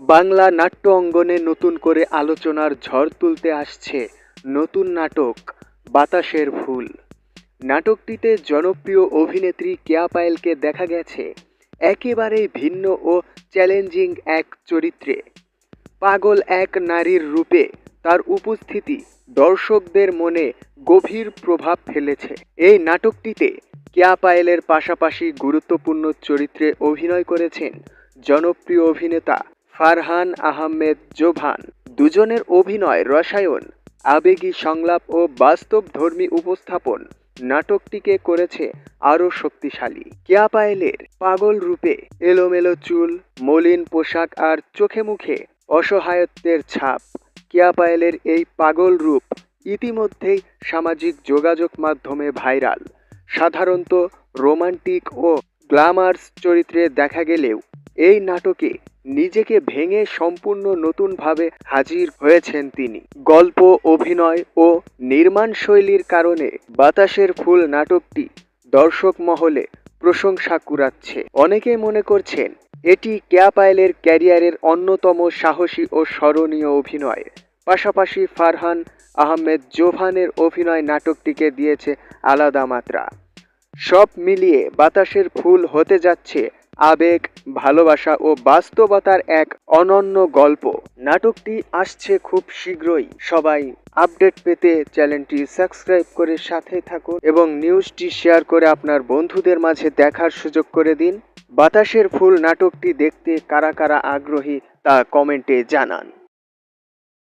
বাংলা নাট্য অঙ্গনে নতুন করে আলোচনার ঝড় তুলতে আসছে নতুন নাটক বাতাসের ফুল। নাটকটিতে জনপ্রিয় অভিনেত্রী কেয়া পায়েলকে দেখা গেছে একেবারেই ভিন্ন ও চ্যালেঞ্জিং এক চরিত্রে। পাগল এক নারীর রূপে তার উপস্থিতি দর্শকদের মনে গভীর প্রভাব ফেলেছে। এই নাটকটিতে কেয়া পায়েলের পাশাপাশি গুরুত্বপূর্ণ চরিত্রে অভিনয় করেছেন জনপ্রিয় অভিনেতা ফারহান আহমেদ জোভান। দুজনের অভিনয় রসায়ন, আবেগী সংলাপ ও বাস্তবধর্মী উপস্থাপন নাটকটিকে করেছে আরও শক্তিশালী। কেয়া পায়েলের পাগল রূপে এলোমেলো চুল, মলিন পোশাক আর চোখে মুখে অসহায়ত্বের ছাপ। কেয়া পায়েলের এই পাগল রূপ ইতিমধ্যেই সামাজিক যোগাযোগ মাধ্যমে ভাইরাল। সাধারণত রোমান্টিক ও গ্ল্যামার্স চরিত্রে দেখা গেলেও এই নাটকে নিজেকে ভেঙে সম্পূর্ণ নতুনভাবে হাজির হয়েছেন তিনি। গল্প, অভিনয় ও নির্মাণ শৈলীর কারণে বাতাসের ফুল নাটকটি দর্শক মহলে প্রশংসা কুড়াচ্ছে। অনেকেই মনে করছেন এটি কেয়া পায়েলের ক্যারিয়ারের অন্যতম সাহসী ও স্মরণীয় অভিনয়। পাশাপাশি ফারহান আহমেদ জোভানের অভিনয় নাটকটিকে দিয়েছে আলাদা মাত্রা। সব মিলিয়ে বাতাসের ফুল হতে যাচ্ছে আবেগ, ভালোবাসা ও বাস্তবতার এক অনন্য গল্প। নাটকটি আসছে খুব শীঘ্রই। সবাই আপডেট পেতে চ্যানেলটি সাবস্ক্রাইব করে সাথে থাকুন এবং নিউজটি শেয়ার করে আপনার বন্ধুদের মাঝে দেখার সুযোগ করে দিন। বাতাসের ফুল নাটকটি দেখতে কারা কারা আগ্রহী তা কমেন্টে জানান।